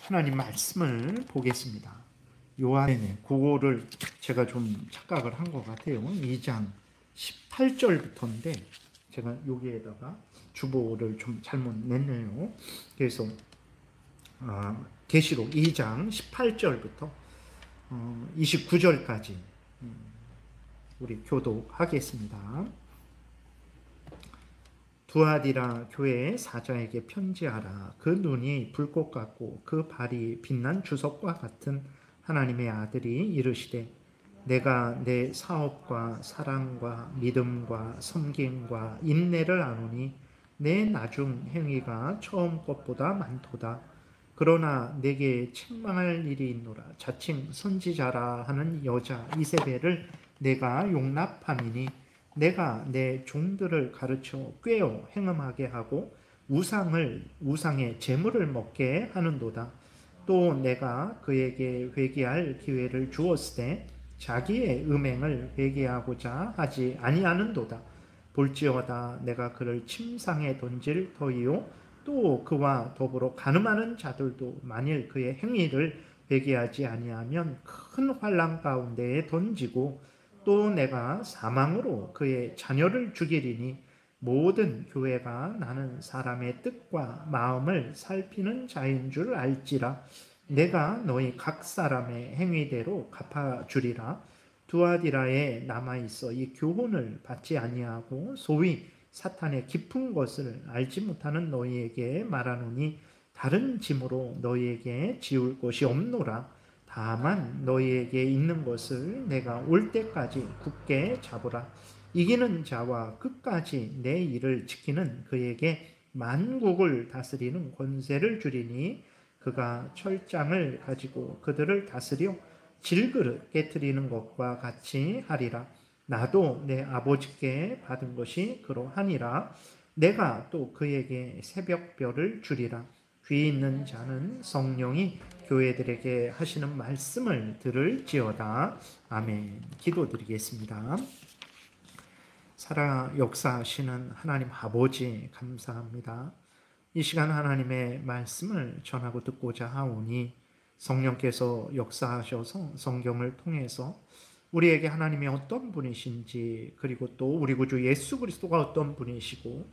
하나님 말씀을 보겠습니다. 요한의 그거를 제가 좀 착각을 한 것 같아요. 2장 18절부터인데 제가 여기에다가 주보를 좀 잘못 냈네요. 그래서 계시록 2장 18절부터 29절까지 우리 교독하겠습니다. 두아디라 교회의 사자에게 편지하라. 그 눈이 불꽃 같고 그 발이 빛난 주석과 같은 하나님의 아들이 이르시되 내가 내 사업과 사랑과 믿음과 섬김과 인내를 아노니 내 나중 행위가 처음 것보다 많도다. 그러나 내게 책망할 일이 있노라. 자칭 선지자라 하는 여자 이세벨을 내가 용납함이니 내가 내 종들을 가르쳐 꾀어 행음하게 하고 우상의 제물을 먹게 하는도다. 또 내가 그에게 회개할 기회를 주었으되 자기의 음행을 회개하고자 하지 아니하는도다. 볼지어다 내가 그를 침상에 던질 터이요 또 그와 더불어 간음하는 자들도 만일 그의 행위를 회개하지 아니하면 큰 환난 가운데에 던지고 또 내가 사망으로 그의 자녀를 죽이리니 모든 교회가 나는 사람의 뜻과 마음을 살피는 자인 줄 알지라. 내가 너희 각 사람의 행위대로 갚아주리라. 두아디라에 남아있어 이 교훈을 받지 아니하고 소위 사탄의 깊은 것을 알지 못하는 너희에게 말하노니 다른 짐으로 너희에게 지울 것이 없노라. 다만 너희에게 있는 것을 내가 올 때까지 굳게 잡으라. 이기는 자와 끝까지 내 일을 지키는 그에게 만국을 다스리는 권세를 주리니 그가 철장을 가지고 그들을 다스려 질그릇 깨트리는 것과 같이 하리라. 나도 내 아버지께 받은 것이 그러하니라. 내가 또 그에게 새벽별을 주리라. 귀 있는 자는 성령이 교회들에게 하시는 말씀을 들을지어다. 아멘. 기도드리겠습니다. 살아 역사하시는 하나님 아버지 감사합니다. 이 시간 하나님의 말씀을 전하고 듣고자 하오니 성령께서 역사하셔서 성경을 통해서 우리에게 하나님이 어떤 분이신지 그리고 또 우리 구주 예수 그리스도가 어떤 분이시고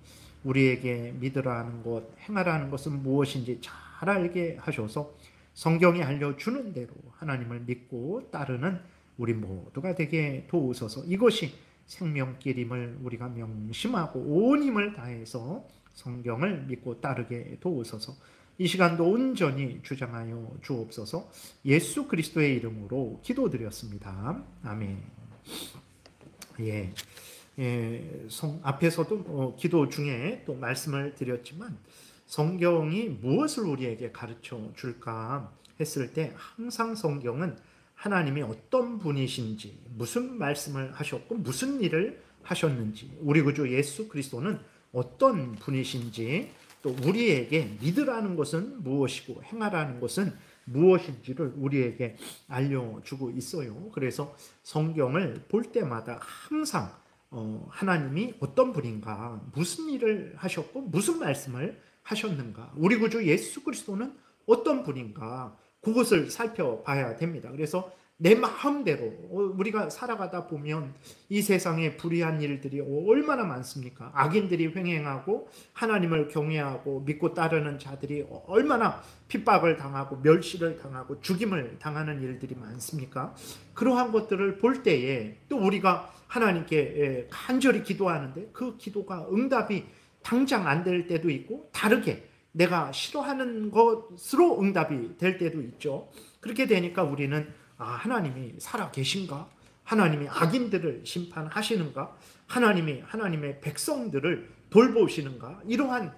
우리에게 믿으라 하는 것, 행하라 하는 것은 무엇인지 잘 알게 하셔서 성경이 알려주는 대로 하나님을 믿고 따르는 우리 모두가 되게 도우소서. 이것이 생명길임을 우리가 명심하고 온 힘을 다해서 성경을 믿고 따르게 도우소서. 이 시간도 온전히 주장하여 주옵소서. 예수 그리스도의 이름으로 기도드렸습니다. 아멘. 앞에서도 기도 중에 또 말씀을 드렸지만 성경이 무엇을 우리에게 가르쳐 줄까 했을 때 항상 성경은 하나님이 어떤 분이신지, 무슨 말씀을 하셨고 무슨 일을 하셨는지, 우리 구주 예수 그리스도는 어떤 분이신지, 또 우리에게 믿으라는 것은 무엇이고 행하라는 것은 무엇인지를 우리에게 알려주고 있어요. 그래서 성경을 볼 때마다 항상 하나님이 어떤 분인가, 무슨 일을 하셨고 무슨 말씀을 하셨는가, 우리 구주 예수 그리스도는 어떤 분인가, 그것을 살펴봐야 됩니다. 그래서 내 마음대로 우리가 살아가다 보면 이 세상에 불의한 일들이 얼마나 많습니까? 악인들이 횡행하고 하나님을 경외하고 믿고 따르는 자들이 얼마나 핍박을 당하고 멸시를 당하고 죽임을 당하는 일들이 많습니까? 그러한 것들을 볼 때에 또 우리가 하나님께 간절히 기도하는데 그 기도가 응답이 당장 안 될 때도 있고 다르게 내가 싫어하는 것으로 응답이 될 때도 있죠. 그렇게 되니까 우리는 하나님이 살아 계신가? 하나님이 악인들을 심판하시는가? 하나님이 하나님의 백성들을 돌보시는가? 이러한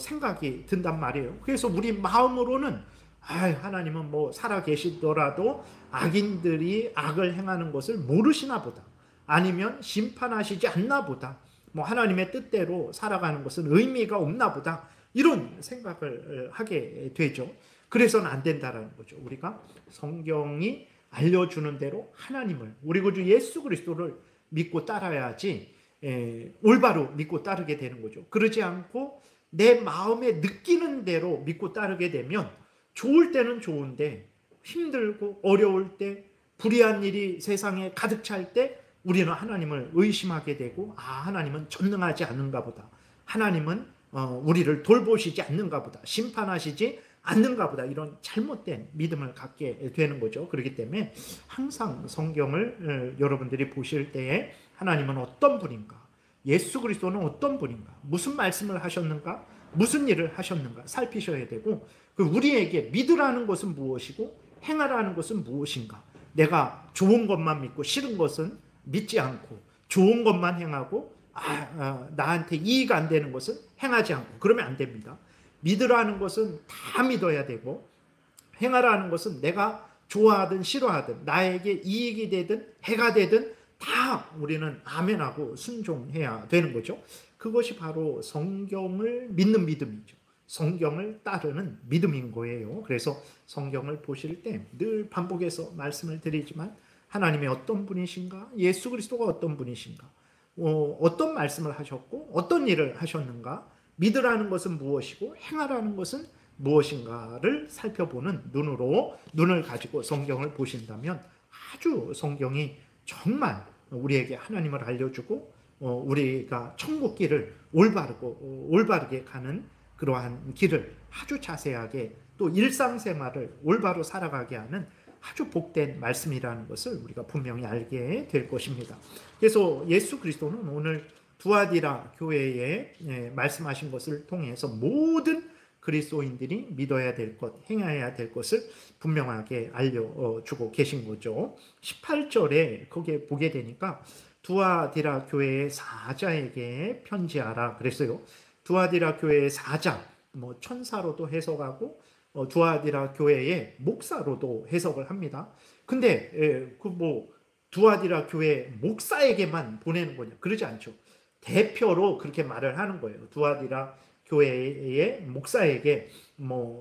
생각이 든단 말이에요. 그래서 우리 마음으로는 하나님은 뭐 살아 계시더라도 악인들이 악을 행하는 것을 모르시나 보다. 아니면 심판하시지 않나 보다. 뭐 하나님의 뜻대로 살아가는 것은 의미가 없나 보다. 이런 생각을 하게 되죠. 그래서는 안 된다라는 거죠. 우리가 성경이 알려주는 대로 하나님을, 우리 구주 예수 그리스도를 믿고 따라야지 올바로 믿고 따르게 되는 거죠. 그러지 않고 내 마음에 느끼는 대로 믿고 따르게 되면 좋을 때는 좋은데 힘들고 어려울 때, 불의한 일이 세상에 가득 찰 때 우리는 하나님을 의심하게 되고, 하나님은 전능하지 않는가 보다, 하나님은 우리를 돌보시지 않는가 보다, 심판하시지 않는가 보다, 이런 잘못된 믿음을 갖게 되는 거죠. 그렇기 때문에 항상 성경을 여러분들이 보실 때에 하나님은 어떤 분인가, 예수 그리스도는 어떤 분인가, 무슨 말씀을 하셨는가, 무슨 일을 하셨는가 살피셔야 되고, 우리에게 믿으라는 것은 무엇이고 행하라는 것은 무엇인가. 내가 좋은 것만 믿고 싫은 것은 믿지 않고, 좋은 것만 행하고 나한테 이익 안 되는 것은 행하지 않고, 그러면 안 됩니다. 믿으라는 것은 다 믿어야 되고, 행하라는 것은 내가 좋아하든 싫어하든, 나에게 이익이 되든 해가 되든 다 우리는 아멘하고 순종해야 되는 거죠. 그것이 바로 성경을 믿는 믿음이죠. 성경을 따르는 믿음인 거예요. 그래서 성경을 보실 때 늘 반복해서 말씀을 드리지만, 하나님의 어떤 분이신가, 예수 그리스도가 어떤 분이신가, 어떤 말씀을 하셨고 어떤 일을 하셨는가, 믿으라는 것은 무엇이고 행하라는 것은 무엇인가를 살펴보는 눈을 가지고 성경을 보신다면, 아주 성경이 정말 우리에게 하나님을 알려주고 우리가 천국길을 올바르게 가는 그러한 길을 아주 자세하게, 또 일상생활을 올바로 살아가게 하는 아주 복된 말씀이라는 것을 우리가 분명히 알게 될 것입니다. 그래서 예수 그리스도는 오늘 두아디라 교회에 말씀하신 것을 통해서 모든 그리스도인들이 믿어야 될 것, 행해야 될 것을 분명하게 알려주고 계신 거죠. 18절에 거기에 보게 되니까 두아디라 교회의 사자에게 편지하라 그랬어요. 두아디라 교회의 사자, 천사로도 해석하고 두아디라 교회의 목사로도 해석을 합니다. 근데 두아디라 교회 목사에게만 보내는 거냐? 그러지 않죠. 대표로 그렇게 말을 하는 거예요. 두아디라 교회의 목사에게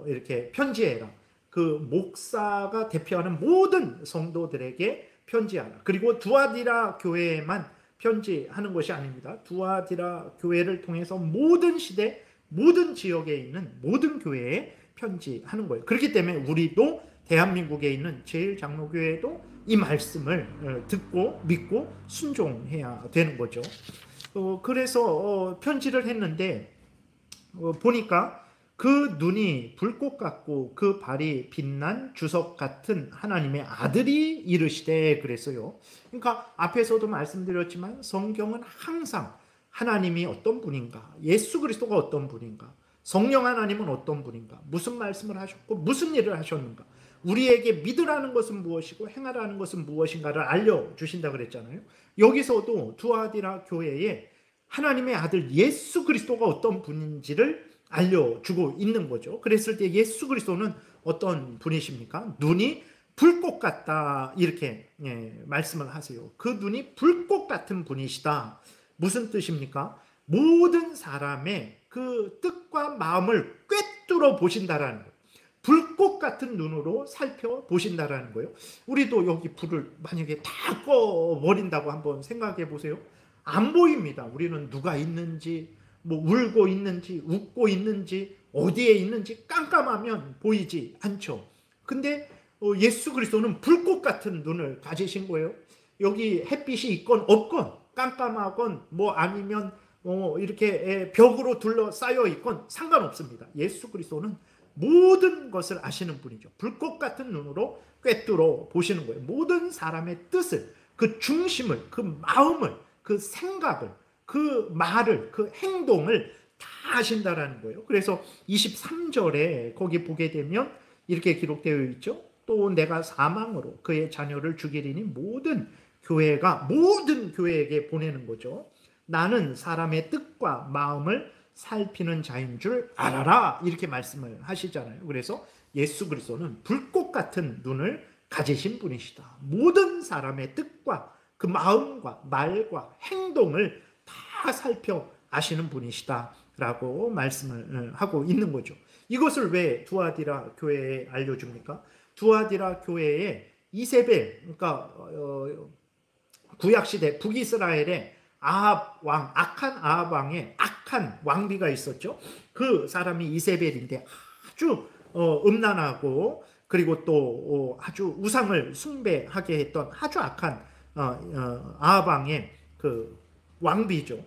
이렇게 편지해라. 그 목사가 대표하는 모든 성도들에게 편지하라. 그리고 두아디라 교회에만 편지하는 것이 아닙니다. 두아디라 교회를 통해서 모든 시대, 모든 지역에 있는 모든 교회에 편지하는 거예요. 그렇기 때문에 우리도 대한민국에 있는 제일장로교회도 이 말씀을 듣고 믿고 순종해야 되는 거죠. 그래서 편지를 했는데 보니까 그 눈이 불꽃 같고 그 발이 빛난 주석 같은 하나님의 아들이 이르시되 그랬어요. 그러니까 앞에서도 말씀드렸지만 성경은 항상 하나님이 어떤 분인가, 예수 그리스도가 어떤 분인가, 성령 하나님은 어떤 분인가, 무슨 말씀을 하셨고 무슨 일을 하셨는가, 우리에게 믿으라는 것은 무엇이고 행하라는 것은 무엇인가를 알려주신다 그랬잖아요. 여기서도 두아디라 교회에 하나님의 아들 예수 그리스도가 어떤 분인지를 알려주고 있는 거죠. 그랬을 때 예수 그리스도는 어떤 분이십니까? 눈이 불꽃 같다, 이렇게 말씀을 하세요. 그 눈이 불꽃 같은 분이시다. 무슨 뜻입니까? 모든 사람의 그 뜻과 마음을 꿰뚫어 보신다라는 거예요. 불꽃 같은 눈으로 살펴보신다라는 거예요. 우리도 여기 불을 만약에 다 꺼버린다고 한번 생각해 보세요. 안 보입니다. 우리는 누가 있는지, 울고 있는지, 웃고 있는지, 어디에 있는지 깜깜하면 보이지 않죠. 근데 예수 그리스도는 불꽃 같은 눈을 가지신 거예요. 여기 햇빛이 있건 없건, 깜깜하건 아니면 이렇게 벽으로 둘러싸여 있건 상관없습니다. 예수 그리스도는 모든 것을 아시는 분이죠. 불꽃 같은 눈으로 꿰뚫어 보시는 거예요. 모든 사람의 뜻을, 그 중심을, 그 마음을, 그 생각을, 그 말을, 그 행동을 다 아신다라는 거예요. 그래서 23절에 거기 보게 되면 이렇게 기록되어 있죠. 또 내가 사망으로 그의 자녀를 죽이리니 모든 교회에게 보내는 거죠. 나는 사람의 뜻과 마음을 살피는 자인 줄 알아라, 이렇게 말씀을 하시잖아요. 그래서 예수 그리스도는 불꽃 같은 눈을 가지신 분이시다. 모든 사람의 뜻과 그 마음과 말과 행동을 다 살펴 아시는 분이시다라고 말씀을 하고 있는 거죠. 이것을 왜 두아디라 교회에 알려줍니까? 두아디라 교회에 이세벨, 그러니까 구약시대 북이스라엘의 아합 왕, 악한 아합 왕의 악한 왕비가 있었죠. 그 사람이 이세벨인데 아주 음란하고 그리고 또 아주 우상을 숭배하게 했던 아주 악한 아합 왕의 그 왕비죠.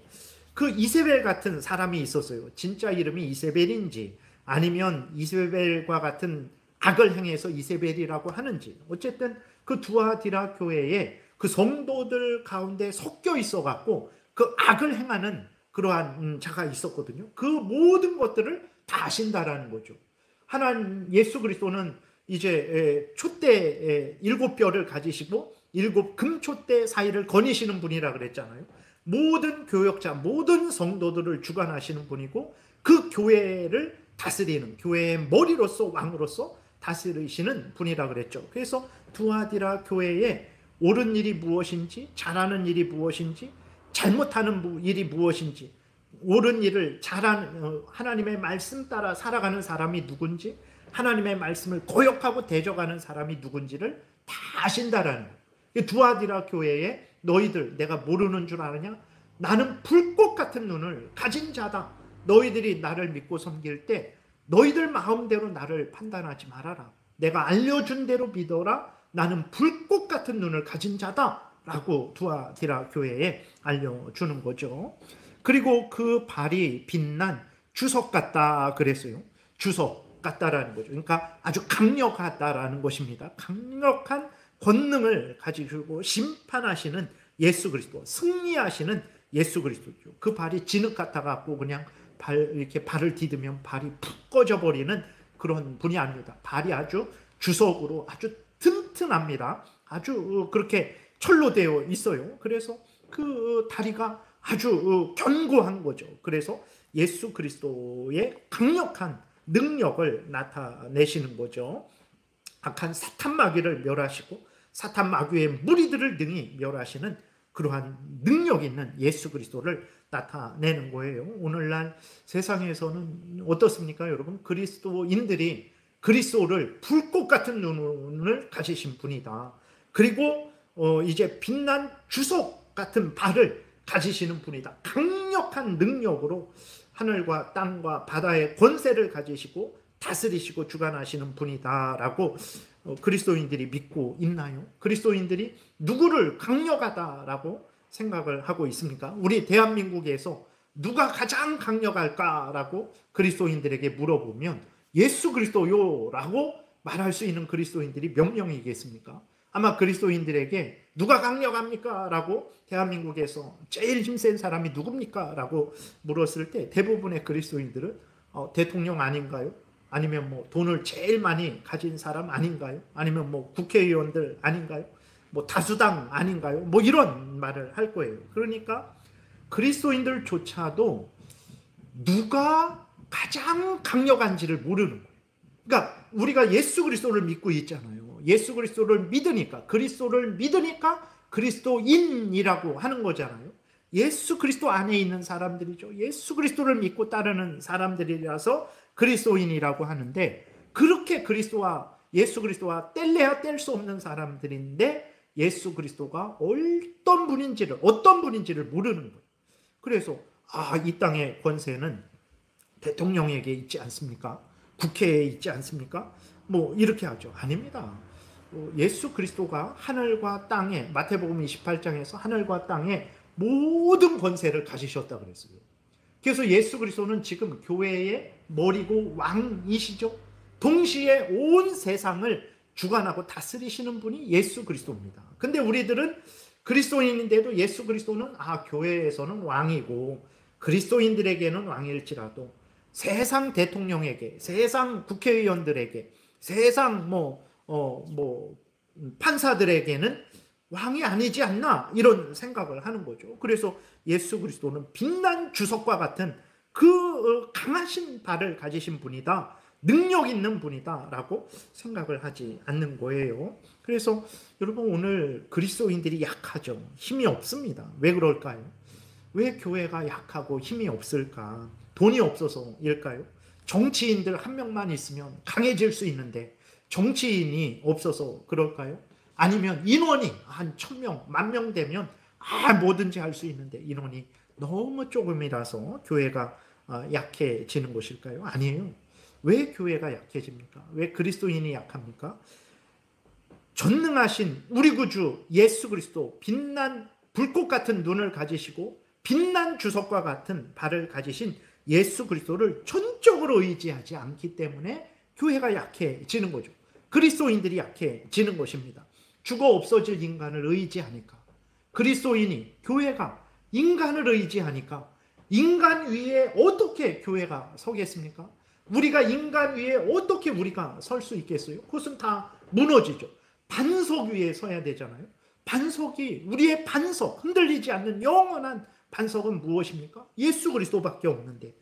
그 이세벨 같은 사람이 있었어요. 진짜 이름이 이세벨인지 아니면 이세벨과 같은 악을 행해서 이세벨이라고 하는지, 어쨌든 그 두아디라 교회에 그 성도들 가운데 섞여 있어 갖고 그 악을 행하는 그러한 자가 있었거든요. 그 모든 것들을 다 아신다라는 거죠. 하나님 예수 그리스도는 이제 촛대 7뼈를 가지시고 7금촛대 사이를 거니시는 분이라 그랬잖아요. 모든 교역자, 모든 성도들을 주관하시는 분이고 그 교회를 다스리는, 교회의 머리로서 왕으로서 다스리시는 분이라 그랬죠. 그래서 두아디라 교회에 옳은 일이 무엇인지, 잘하는 일이 무엇인지, 잘못하는 일이 무엇인지, 옳은 일을 잘하는 하나님의 말씀 따라 살아가는 사람이 누군지, 하나님의 말씀을 거역하고 대적하는 사람이 누군지를 다 아신다라는 거예요. 두아디라 교회에 너희들 내가 모르는 줄 아느냐? 나는 불꽃 같은 눈을 가진 자다. 너희들이 나를 믿고 섬길 때 너희들 마음대로 나를 판단하지 말아라. 내가 알려준 대로 믿어라. 나는 불꽃 같은 눈을 가진 자다. 라고 두아디라 교회에 알려주는 거죠. 그리고 그 발이 빛난 주석 같다 그랬어요. 주석 같다라는 거죠. 그러니까 아주 강력하다라는 것입니다. 강력한 권능을 가지고 심판하시는 예수 그리스도, 승리하시는 예수 그리스도죠. 그 발이 진흙 같아 갖고 그냥 이렇게 발을 디디면 발이 푹 꺼져 버리는 그런 분이 아닙니다. 발이 아주 주석으로 아주 튼튼합니다. 아주 그렇게 철로 되어 있어요. 그래서 그 다리가 아주 견고한 거죠. 그래서 예수 그리스도의 강력한 능력을 나타내시는 거죠. 악한 사탄 마귀를 멸하시고 사탄 마귀의 무리들을 능히 멸하시는 그러한 능력 있는 예수 그리스도를 나타내는 거예요. 오늘날 세상에서는 어떻습니까, 여러분? 그리스도인들이 그리스도를 불꽃 같은 눈을 가지신 분이다. 그리고 이제 빛난 주석 같은 발을 가지시는 분이다. 강력한 능력으로 하늘과 땅과 바다의 권세를 가지시고 다스리시고 주관하시는 분이다라고 그리스도인들이 믿고 있나요? 그리스도인들이 누구를 강력하다라고 생각을 하고 있습니까? 우리 대한민국에서 누가 가장 강력할까라고 그리스도인들에게 물어보면 예수 그리스도요라고 말할 수 있는 그리스도인들이 몇 명이겠습니까? 아마 그리스도인들에게 누가 강력합니까? 라고 대한민국에서 제일 힘센 사람이 누굽니까? 라고 물었을 때 대부분의 그리스도인들은 대통령 아닌가요? 아니면 뭐 돈을 제일 많이 가진 사람 아닌가요? 아니면 뭐 국회의원들 아닌가요? 뭐 다수당 아닌가요? 뭐 이런 말을 할 거예요. 그러니까 그리스도인들조차도 누가 가장 강력한지를 모르는 거예요. 그러니까 우리가 예수 그리스도를 믿고 있잖아요. 예수 그리스도를 믿으니까, 그리스도를 믿으니까 그리스도인이라고 하는 거잖아요. 예수 그리스도 안에 있는 사람들이죠. 예수 그리스도를 믿고 따르는 사람들이라서 그리스도인이라고 하는데, 그렇게 예수 그리스도와 뗄래야 뗄 수 없는 사람들인데 예수 그리스도가 어떤 분인지를 모르는 거예요. 그래서 이 땅의 권세는 대통령에게 있지 않습니까? 국회에 있지 않습니까? 뭐 이렇게 하죠. 아닙니다. 예수 그리스도가 하늘과 땅에, 마태복음 28장에서 하늘과 땅에 모든 권세를 가지셨다 그랬어요. 그래서 예수 그리스도는 지금 교회의 머리고 왕이시죠. 동시에 온 세상을 주관하고 다스리시는 분이 예수 그리스도입니다. 근데 우리들은 그리스도인인데도 예수 그리스도는 교회에서는 왕이고 그리스도인들에게는 왕일지라도 세상 대통령에게, 세상 국회의원들에게, 세상 판사들에게는 왕이 아니지 않나, 이런 생각을 하는 거죠. 그래서 예수 그리스도는 빛난 주석과 같은 그 강하신 발을 가지신 분이다, 능력 있는 분이다라고 생각을 하지 않는 거예요. 그래서 여러분, 오늘 그리스도인들이 약하죠. 힘이 없습니다. 왜 그럴까요? 왜 교회가 약하고 힘이 없을까? 돈이 없어서일까요? 정치인들 한 명만 있으면 강해질 수 있는데 정치인이 없어서 그럴까요? 아니면 인원이 한 1000명, 10,000명 되면 뭐든지 할 수 있는데 인원이 너무 조금이라서 교회가 약해지는 것일까요? 아니에요. 왜 교회가 약해집니까? 왜 그리스도인이 약합니까? 전능하신 우리 구주 예수 그리스도, 빛난 불꽃 같은 눈을 가지시고 빛난 주석과 같은 발을 가지신 예수 그리스도를 전적으로 의지하지 않기 때문에 교회가 약해지는 거죠. 그리스도인들이 약해지는 것입니다. 죽어 없어질 인간을 의지하니까, 그리스도인이, 교회가 인간을 의지하니까 인간 위에 어떻게 교회가 서겠습니까? 우리가 인간 위에 어떻게 우리가 설 수 있겠어요? 그것은 다 무너지죠. 반석 위에 서야 되잖아요. 반석이, 우리의 반석, 흔들리지 않는 영원한 반석은 무엇입니까? 예수 그리스도밖에 없는데,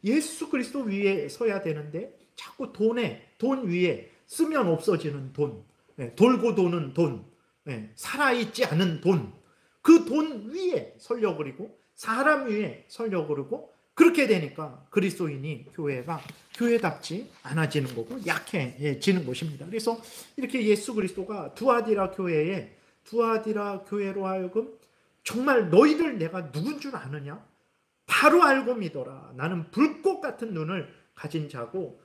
예수 그리스도 위에 서야 되는데 자꾸 돈 위에 쓰면 없어지는 돈, 돌고 도는 돈, 살아있지 않은 돈, 그 돈 위에 서려고 그러고 사람 위에 서려고 그러고, 그렇게 되니까 그리스도인이, 교회가 교회답지 않아지는 거고 약해지는 것입니다. 그래서 이렇게 예수 그리스도가 두아디라 교회로 하여금 정말 너희들 내가 누군 줄 아느냐? 바로 알고 믿어라. 나는 불꽃 같은 눈을 가진 자고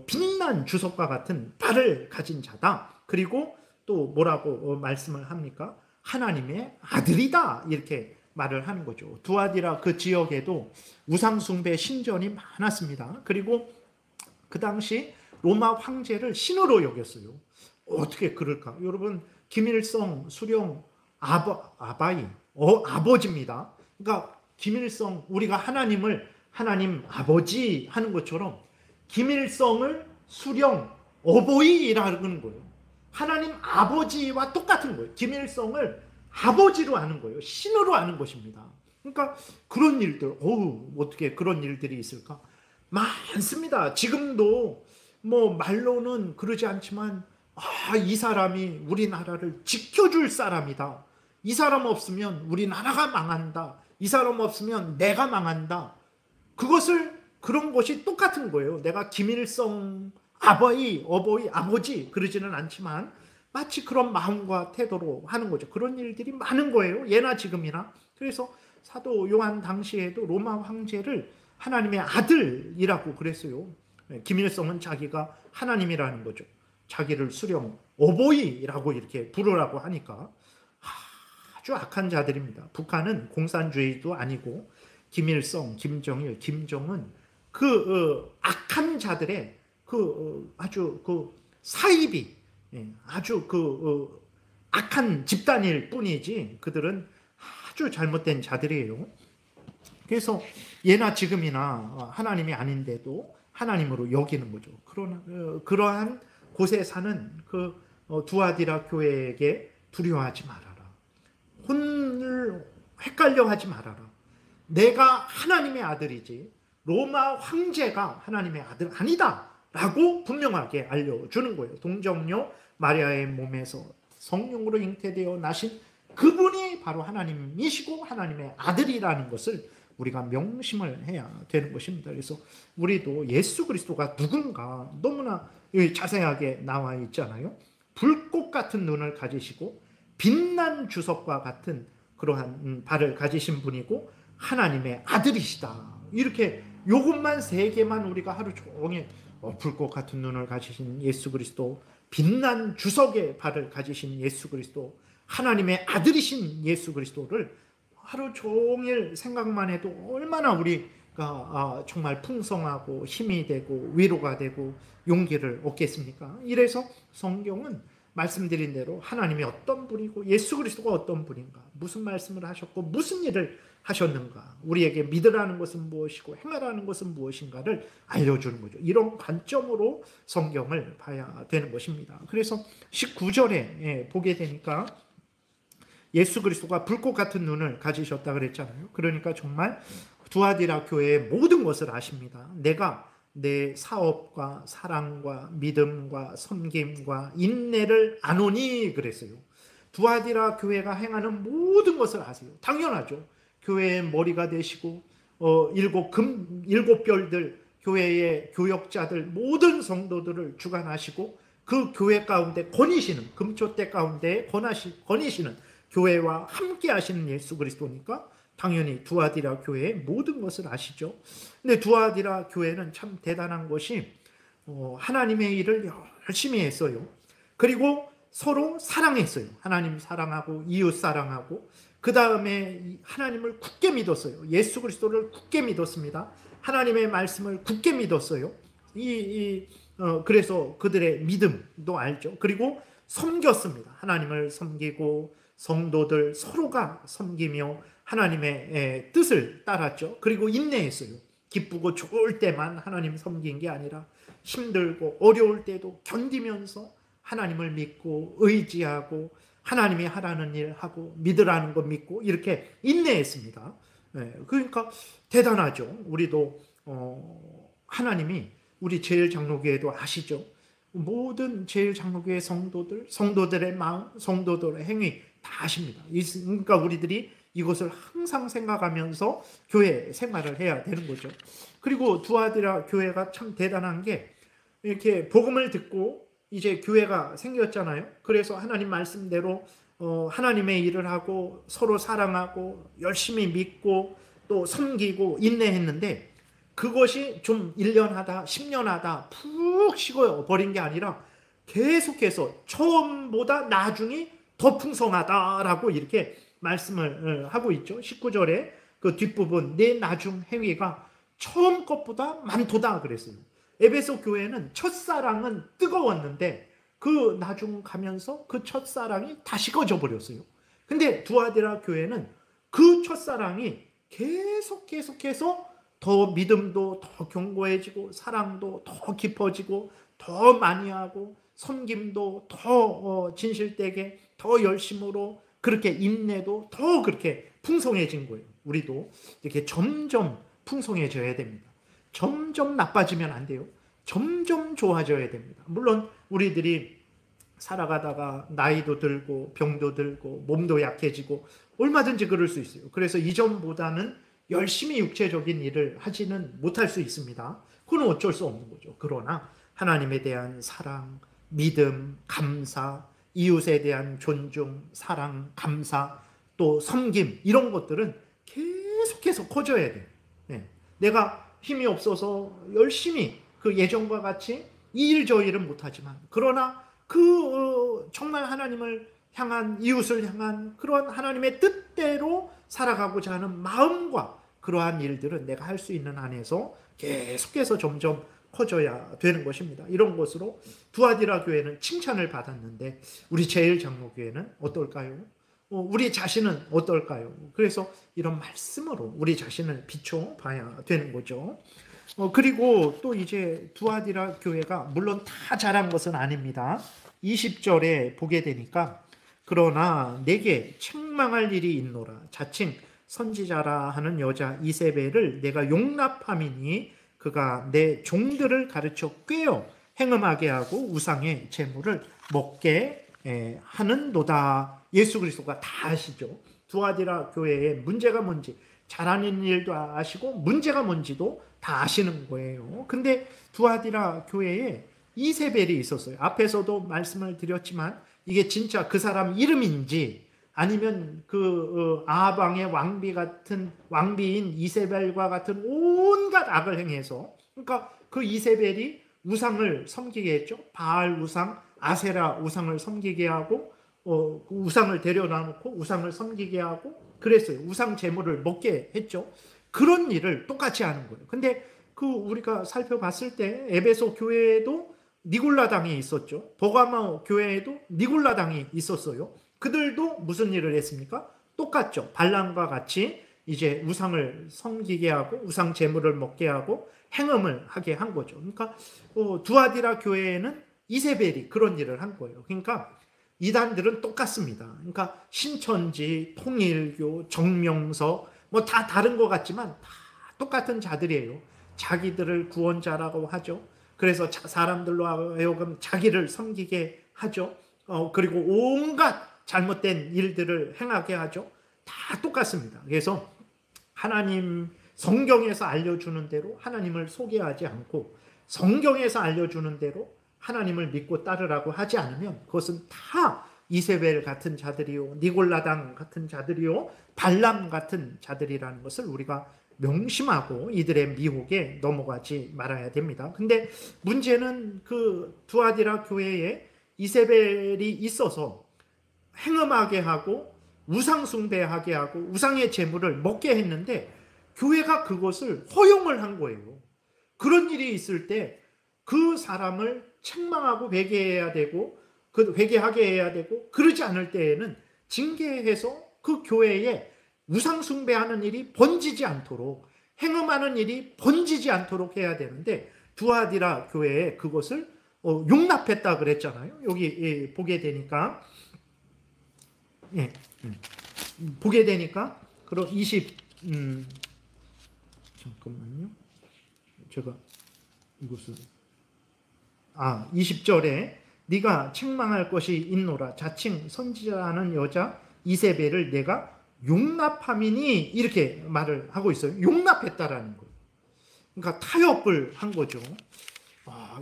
빛난 주석과 같은 발을 가진 자다. 그리고 또 뭐라고 말씀을 합니까? 하나님의 아들이다. 이렇게 말을 하는 거죠. 두아디라 그 지역에도 우상숭배 신전이 많았습니다. 그리고 그 당시 로마 황제를 신으로 여겼어요. 어떻게 그럴까? 여러분, 김일성 수령 아버지입니다. 그러니까 김일성, 우리가 하나님을 하나님 아버지 하는 것처럼 김일성을 수령 어버이라는 거예요. 하나님 아버지와 똑같은 거예요. 김일성을 아버지로 아는 거예요. 신으로 아는 것입니다. 그러니까 그런 일들, 어떻게 그런 일들이 있을까? 많습니다. 지금도 뭐 말로는 그러지 않지만, 이 사람이 우리나라를 지켜줄 사람이다. 이 사람 없으면 우리나라가 망한다. 이 사람 없으면 내가 망한다. 그런 것이 똑같은 거예요. 내가 김일성 아버지 그러지는 않지만 마치 그런 마음과 태도로 하는 거죠. 그런 일들이 많은 거예요. 예나 지금이나. 그래서 사도 요한 당시에도 로마 황제를 하나님의 아들이라고 그랬어요. 김일성은 자기가 하나님이라는 거죠. 자기를 수령 어버이라고 이렇게 부르라고 하니까 아주 악한 자들입니다. 북한은 공산주의도 아니고 김일성, 김정일, 김정은 악한 자들의 아주 사입이 아주 악한 집단일 뿐이지 그들은 아주 잘못된 자들이에요. 그래서 예나 지금이나 하나님이 아닌데도 하나님으로 여기는 거죠. 그러나 그러한 곳에 사는 두아디라 교회에게 두려워하지 말아라. 혼을 헷갈려하지 말아라. 내가 하나님의 아들이지 로마 황제가 하나님의 아들 아니다 라고 분명하게 알려주는 거예요. 동정녀 마리아의 몸에서 성령으로 잉태되어 나신 그분이 바로 하나님이시고 하나님의 아들이라는 것을 우리가 명심을 해야 되는 것입니다. 그래서 우리도 예수 그리스도가 누군가 너무나 자세하게 나와 있잖아요. 불꽃 같은 눈을 가지시고 빛난 주석과 같은 그러한 발을 가지신 분이고 하나님의 아들이시다. 이렇게 요것만 세 개만 우리가 하루 종일 불꽃 같은 눈을 가지신 예수 그리스도, 빛난 주석의 발을 가지신 예수 그리스도, 하나님의 아들이신 예수 그리스도를 하루 종일 생각만 해도 얼마나 우리가 정말 풍성하고 힘이 되고 위로가 되고 용기를 얻겠습니까? 이래서 성경은 말씀드린 대로 하나님이 어떤 분이고 예수 그리스도가 어떤 분인가, 무슨 말씀을 하셨고 무슨 일을 하셨는가, 우리에게 믿으라는 것은 무엇이고 행하라는 것은 무엇인가를 알려주는 거죠. 이런 관점으로 성경을 봐야 되는 것입니다. 그래서 19절에 보게 되니까 예수 그리스도가 불꽃 같은 눈을 가지셨다 그랬잖아요. 그러니까 정말 두아디라 교회의 모든 것을 아십니다. 내가 내 사업과 사랑과 믿음과 섬김과 인내를 아노니 그랬어요. 두아디라 교회가 행하는 모든 것을 아세요. 당연하죠. 교회의 머리가 되시고 일곱 별들, 교회의 교역자들, 모든 성도들을 주관하시고 그 교회 가운데 거니시는, 금초대 가운데 거니시는 교회와 함께 하시는 예수 그리스도니까 당연히 두아디라 교회의 모든 것을 아시죠. 근데 두아디라 교회는 참 대단한 것이 하나님의 일을 열심히 했어요. 그리고 서로 사랑했어요. 하나님 사랑하고 이웃 사랑하고, 그 다음에 하나님을 굳게 믿었어요. 예수 그리스도를 굳게 믿었습니다. 하나님의 말씀을 굳게 믿었어요. 그래서 그들의 믿음도 알죠. 그리고 섬겼습니다. 하나님을 섬기고 성도들 서로가 섬기며 하나님의 뜻을 따랐죠. 그리고 인내했어요. 기쁘고 좋을 때만 하나님 섬긴 게 아니라 힘들고 어려울 때도 견디면서 하나님을 믿고 의지하고 하나님이 하라는 일 하고 믿으라는 거 믿고 이렇게 인내했습니다. 그러니까 대단하죠. 우리도 하나님이 우리 제일장로교회도 아시죠? 모든 제일장로교회 성도들의 마음, 성도들의 행위 다 아십니다. 그러니까 우리들이 이것을 항상 생각하면서 교회 생활을 해야 되는 거죠. 그리고 두아디라 교회가 참 대단한 게, 이렇게 복음을 듣고 이제 교회가 생겼잖아요. 그래서 하나님 말씀대로 하나님의 일을 하고 서로 사랑하고 열심히 믿고 또 섬기고 인내했는데, 그것이 좀 1년 하다 10년 하다 푹 식어 버린 게 아니라 계속해서 처음보다 나중이 더 풍성하다라고 이렇게 말씀을 하고 있죠. 19절에 그 뒷부분, 내 나중 행위가 처음 것보다 많도다 그랬어요. 에베소 교회는 첫사랑은 뜨거웠는데 그 나중 가면서 그 첫사랑이 다 식어져 버렸어요. 근데 두아디라 교회는 그 첫사랑이 계속해서 더 믿음도 더 견고해지고 사랑도 더 깊어지고 더 많이 하고 섬김도 더 진실되게 더 열심으로, 그렇게 인내도 더 그렇게 풍성해진 거예요. 우리도 이렇게 점점 풍성해져야 됩니다. 점점 나빠지면 안 돼요. 점점 좋아져야 됩니다. 물론 우리들이 살아가다가 나이도 들고 병도 들고 몸도 약해지고 얼마든지 그럴 수 있어요. 그래서 이전보다는 열심히 육체적인 일을 하지는 못할 수 있습니다. 그건 어쩔 수 없는 거죠. 그러나 하나님에 대한 사랑, 믿음, 감사, 이웃에 대한 존중, 사랑, 감사, 또 섬김, 이런 것들은 계속해서 커져야 돼요. 내가 힘이 없어서 열심히 그 예전과 같이 이 일 저 일은 못하지만, 그러나 정말 하나님을 향한, 이웃을 향한 그런 하나님의 뜻대로 살아가고자 하는 마음과 그러한 일들은 내가 할 수 있는 한에서 계속해서 점점 커져야 되는 것입니다. 이런 것으로 두아디라 교회는 칭찬을 받았는데 우리 제일장로교회는 어떨까요? 우리 자신은 어떨까요? 그래서 이런 말씀으로 우리 자신을 비춰봐야 되는 거죠. 그리고 또 이제 두아디라 교회가 물론 다 잘한 것은 아닙니다. 20절에 보게 되니까, 그러나 내게 책망할 일이 있노라. 자칭 선지자라 하는 여자 이세벨을 내가 용납함이니 그가 내 종들을 가르쳐 꿰어 행음하게 하고 우상의 재물을 먹게 하는도다. 예수 그리스도가 다 아시죠. 두아디라 교회의 문제가 뭔지, 잘하는 일도 아시고 문제가 뭔지도 다 아시는 거예요. 근데 두아디라 교회에 이세벨이 있었어요. 앞에서도 말씀을 드렸지만 이게 진짜 그 사람 이름인지 아니면 아방의 왕비인 이세벨과 같은 온갖 악을 행해서, 그러니까 그 이세벨이 우상을 섬기게 했죠. 바알 우상, 아세라 우상을 섬기게 하고 우상을 데려다 놓고 우상을 섬기게 하고 그랬어요. 우상 제물을 먹게 했죠. 그런 일을 똑같이 하는 거예요. 근데 우리가 살펴봤을 때 에베소 교회에도 니골라당이 있었죠. 버가모 교회에도 니골라당이 있었어요. 그들도 무슨 일을 했습니까? 똑같죠. 발람과 같이 이제 우상을 섬기게 하고 우상 제물을 먹게 하고 행음을 하게 한 거죠. 그러니까 두아디라 교회에는 이세벨이 그런 일을 한 거예요. 그러니까 이단들은 똑같습니다. 그러니까 신천지, 통일교, 정명서 뭐 다 다른 것 같지만 다 똑같은 자들이에요. 자기들을 구원자라고 하죠. 그래서 사람들로 하여금 자기를 섬기게 하죠. 그리고 온갖 잘못된 일들을 행하게 하죠. 다 똑같습니다. 그래서 하나님 성경에서 알려주는 대로 하나님을 소개하지 않고 성경에서 알려주는 대로 하나님을 믿고 따르라고 하지 않으면 그것은 다 이세벨 같은 자들이요, 니골라당 같은 자들이요, 발람 같은 자들이라는 것을 우리가 명심하고 이들의 미혹에 넘어가지 말아야 됩니다. 근데 문제는 그 두아디라 교회에 이세벨이 있어서 행음하게 하고 우상 숭배하게 하고 우상의 제물을 먹게 했는데 교회가 그것을 허용을 한 거예요. 그런 일이 있을 때 그 사람을 책망하고 회개해야 되고 회개하게 해야 되고, 그러지 않을 때에는 징계해서 그 교회에 우상 숭배하는 일이 번지지 않도록, 행음하는 일이 번지지 않도록 해야 되는데 두아디라 교회에 그것을 용납했다 그랬잖아요. 여기 보게 되니까 보게 되니까 그럼 잠깐만요. 제가 이것을 20절에 네가 책망할 것이 있노라. 자칭 선지자라는 여자 이세벨을 내가 용납함이니, 이렇게 말을 하고 있어요. 용납했다라는 거예요. 그러니까 타협을 한 거죠.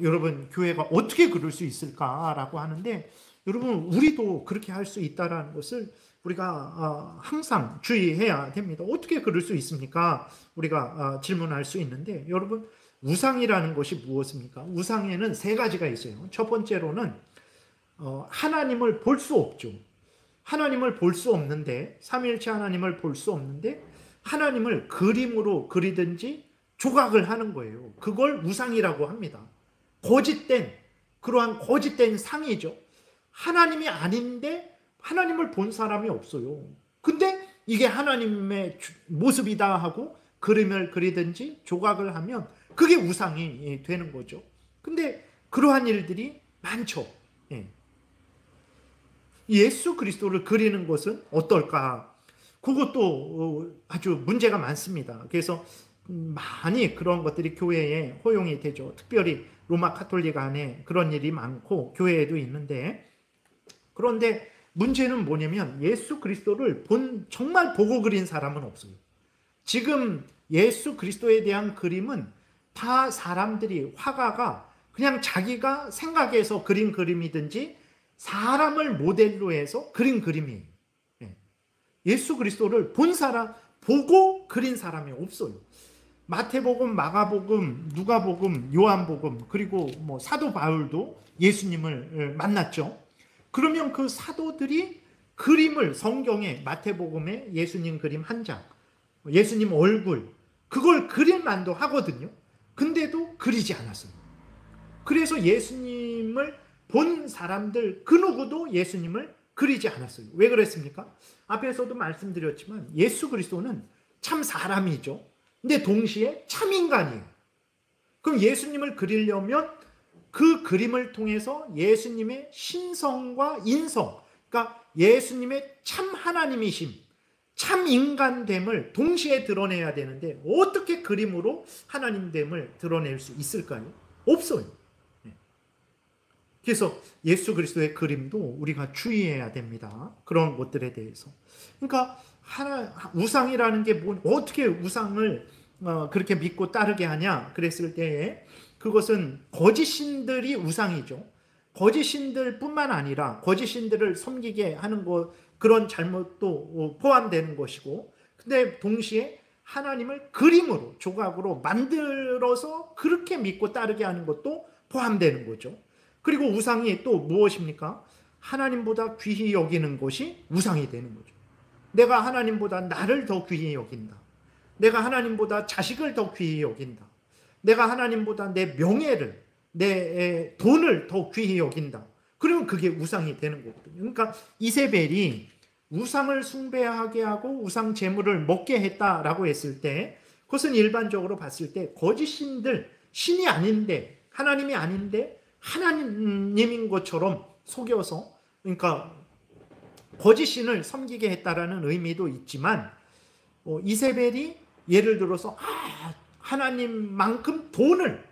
여러분, 교회가 어떻게 그럴 수 있을까라고 하는데, 여러분, 우리도 그렇게 할 수 있다라는 것을 우리가 항상 주의해야 됩니다. 어떻게 그럴 수 있습니까? 우리가 질문할 수 있는데, 여러분, 우상이라는 것이 무엇입니까? 우상에는 세 가지가 있어요. 첫 번째로는 하나님을 볼 수 없죠. 하나님을 볼 수 없는데, 삼위일체 하나님을 볼 수 없는데 하나님을 그림으로 그리든지 조각을 하는 거예요. 그걸 우상이라고 합니다. 그러한 거짓된 상이죠. 하나님이 아닌데 하나님을 본 사람이 없어요. 근데 이게 하나님의 모습이다 하고 그림을 그리든지 조각을 하면 그게 우상이 되는 거죠. 근데 그러한 일들이 많죠. 예수 그리스도를 그리는 것은 어떨까? 그것도 아주 문제가 많습니다. 그래서 많이 그런 것들이 교회에 허용이 되죠. 특별히 로마 가톨릭 안에 그런 일이 많고 교회에도 있는데, 그런데 문제는 뭐냐면 예수 그리스도를 정말 보고 그린 사람은 없어요. 지금 예수 그리스도에 대한 그림은 다 사람들이, 화가가 그냥 자기가 생각해서 그린 그림이든지 사람을 모델로 해서 그린 그림이에요. 예수 그리스도를 보고 그린 사람이 없어요. 마태복음, 마가복음, 누가복음, 요한복음, 그리고 사도 바울도 예수님을 만났죠. 그러면 그 사도들이 그림을, 성경에 마태복음에 예수님 그림 한 장, 예수님 얼굴, 그걸 그릴만도 하거든요. 근데도 그리지 않았어요. 그래서 예수님을 본 사람들 그 누구도 예수님을 그리지 않았어요. 왜 그랬습니까? 앞에서도 말씀드렸지만 예수 그리스도는 참 사람이죠. 근데 동시에 참 인간이에요. 그럼 예수님을 그리려면 그 그림을 통해서 예수님의 신성과 인성, 그러니까 예수님의 참 하나님이심, 참 인간됨을 동시에 드러내야 되는데 어떻게 그림으로 하나님됨을 드러낼 수 있을까요? 없어요. 그래서 예수 그리스도의 그림도 우리가 주의해야 됩니다. 그런 것들에 대해서. 그러니까 우상이라는 게 어떻게 우상을 그렇게 믿고 따르게 하냐 그랬을 때에, 그것은 거짓 신들이 우상이죠. 거짓 신들뿐만 아니라 거짓 신들을 섬기게 하는 그런 잘못도 포함되는 것이고, 근데 동시에 하나님을 그림으로, 조각으로 만들어서 그렇게 믿고 따르게 하는 것도 포함되는 거죠. 그리고 우상이 또 무엇입니까? 하나님보다 귀히 여기는 것이 우상이 되는 거죠. 내가 하나님보다 나를 더 귀히 여긴다. 내가 하나님보다 자식을 더 귀히 여긴다. 내가 하나님보다 내 명예를, 내 돈을 더 귀히 여긴다. 그러면 그게 우상이 되는 거거든요. 그러니까 이세벨이 우상을 숭배하게 하고 우상 제물을 먹게 했다라고 했을 때, 그것은 일반적으로 봤을 때 거짓 신들, 신이 아닌데, 하나님이 아닌데 하나님인 것처럼 속여서, 그러니까 거짓 신을 섬기게 했다라는 의미도 있지만, 이세벨이 예를 들어서 하나님만큼 돈을,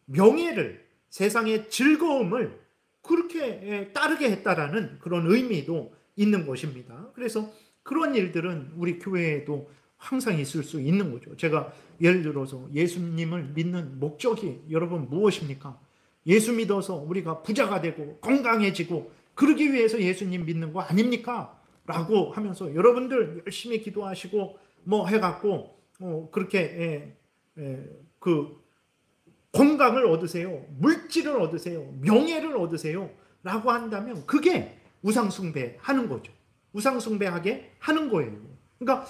명예를, 세상의 즐거움을 그렇게 따르게 했다라는 그런 의미도 있는 것입니다. 그래서 그런 일들은 우리 교회에도 항상 있을 수 있는 거죠. 제가 예를 들어서 예수님을 믿는 목적이 여러분 무엇입니까? 예수 믿어서 우리가 부자가 되고 건강해지고 그러기 위해서 예수님 믿는 거 아닙니까? 라고 하면서 여러분들 열심히 기도하시고 해갖고 그렇게 그 건강을 얻으세요. 물질을 얻으세요. 명예를 얻으세요. 라고 한다면 그게 우상숭배하는 거죠. 우상숭배하게 하는 거예요. 그러니까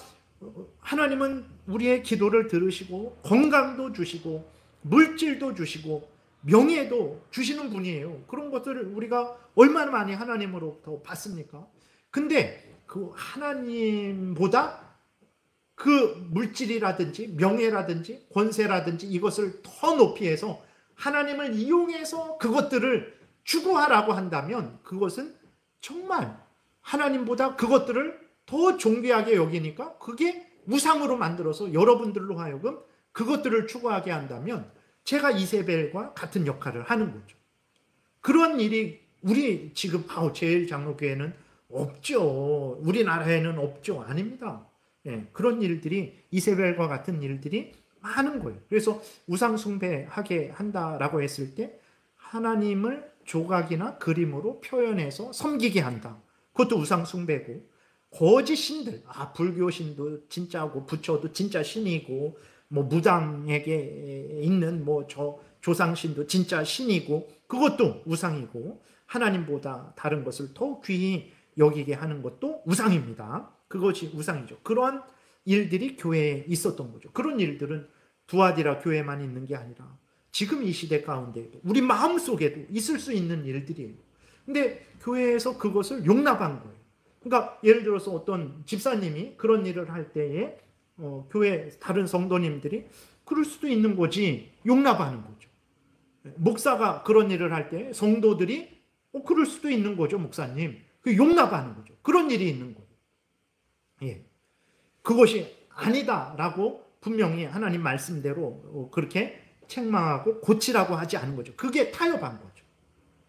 하나님은 우리의 기도를 들으시고 건강도 주시고 물질도 주시고 명예도 주시는 분이에요. 그런 것들을 우리가 얼마나 많이 하나님으로부터 받습니까? 근데 그 하나님보다 그 물질이라든지 명예라든지 권세라든지 이것을 더 높이 해서 하나님을 이용해서 그것들을 추구하라고 한다면 그것은 정말 하나님보다 그것들을 더 존귀하게 여기니까 그게 우상으로 만들어서 여러분들로 하여금 그것들을 추구하게 한다면 제가 이세벨과 같은 역할을 하는 거죠. 그런 일이 우리 지금 제일장로교회는 없죠. 우리나라에는 없죠. 아닙니다. 그런 일들이 이세벨과 같은 일들이 많은 거예요. 그래서 우상숭배하게 한다라고 했을 때 하나님을 조각이나 그림으로 표현해서 섬기게 한다. 그것도 우상숭배고 거짓 신들, 불교 신도 진짜고 부처도 진짜 신이고 뭐 무당에게 있는 뭐 조상신도 진짜 신이고 그것도 우상이고 하나님보다 다른 것을 더 귀히 여기게 하는 것도 우상입니다. 그것이 우상이죠. 그러한 일들이 교회에 있었던 거죠. 그런 일들은 두아디라 교회만 있는 게 아니라 지금 이 시대 가운데에도 우리 마음속에도 있을 수 있는 일들이에요. 근데 교회에서 그것을 용납한 거예요. 그러니까 예를 들어서 어떤 집사님이 그런 일을 할 때에 교회 다른 성도님들이 그럴 수도 있는 거지 용납하는 거죠. 목사가 그런 일을 할 때 성도들이 그럴 수도 있는 거죠, 목사님. 그 용납하는 거죠. 그런 일이 있는 거예요. 예. 그것이 아니다라고 분명히 하나님 말씀대로 그렇게 책망하고 고치라고 하지 않은 거죠. 그게 타협한 거죠.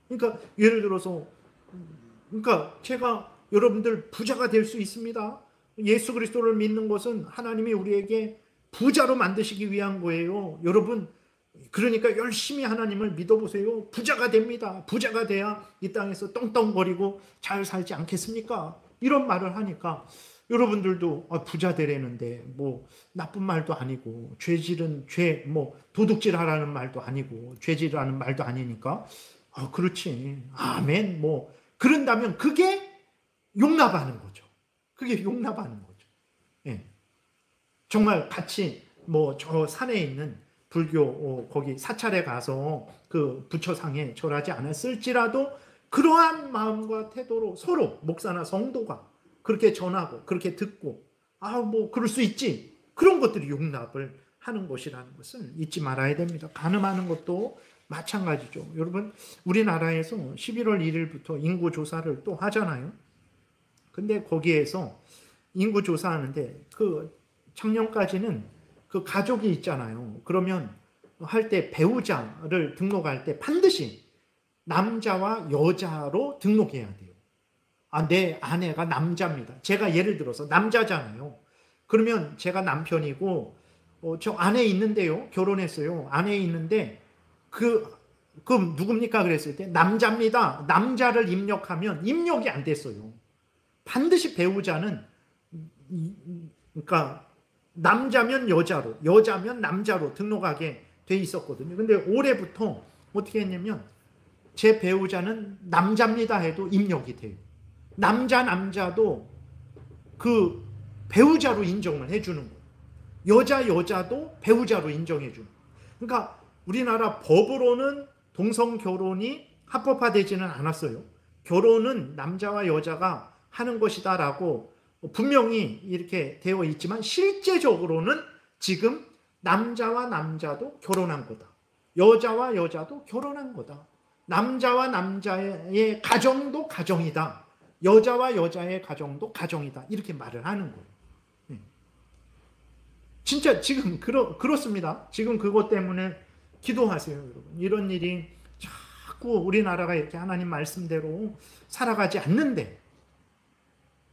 그러니까 예를 들어서 그러니까 제가 여러분들 부자가 될 수 있습니다. 예수 그리스도를 믿는 것은 하나님이 우리에게 부자로 만드시기 위한 거예요. 여러분 그러니까 열심히 하나님을 믿어보세요. 부자가 됩니다. 부자가 돼야 이 땅에서 떵떵거리고 잘 살지 않겠습니까? 이런 말을 하니까 여러분들도 부자 되려는데 뭐 나쁜 말도 아니고 죄질은 도둑질 하라는 말도 아니고 죄질하는 말도 아니니까 그렇지 아멘 뭐 그런다면 그게 용납하는 거죠. 그게 용납하는 거죠. 예. 정말 같이 뭐 저 산에 있는 불교 거기 사찰에 가서 그 부처상에 절하지 않았을지라도 그러한 마음과 태도로 서로 목사나 성도가 그렇게 전하고 그렇게 듣고 뭐 그럴 수 있지 그런 것들이 용납을 하는 것이라는 것을 잊지 말아야 됩니다. 간음하는 것도 마찬가지죠. 여러분 우리나라에서 11월 1일부터 인구조사를 또 하잖아요. 근데 거기에서 인구조사하는데 그 작년까지는 그 가족이 있잖아요. 그러면 할 때 배우자를 등록할 때 반드시 남자와 여자로 등록해야 돼요. 내 아내가 남자입니다. 제가 예를 들어서 남자잖아요. 그러면 제가 남편이고 저 아내 있는데요. 결혼했어요. 아내 있는데 그럼 누굽니까? 그랬을 때 남자입니다. 남자를 입력하면 입력이 안 됐어요. 반드시 배우자는 그러니까 남자면 여자로, 여자면 남자로 등록하게 돼 있었거든요. 근데 올해부터 어떻게 했냐면 제 배우자는 남자입니다 해도 입력이 돼요. 남자도 그 배우자로 인정을 해주는 거예요. 여자도 배우자로 인정해 주는 거예요. 그러니까 우리나라 법으로는 동성 결혼이 합법화되지는 않았어요. 결혼은 남자와 여자가 하는 것이다라고 분명히 이렇게 되어 있지만 실제적으로는 지금 남자와 남자도 결혼한 거다. 여자와 여자도 결혼한 거다. 남자와 남자의 가정도 가정이다. 여자와 여자의 가정도 가정이다. 이렇게 말을 하는 거예요. 진짜 지금 그렇습니다. 지금 그것 때문에 기도하세요, 여러분. 이런 일이 자꾸 우리나라가 이렇게 하나님 말씀대로 살아가지 않는데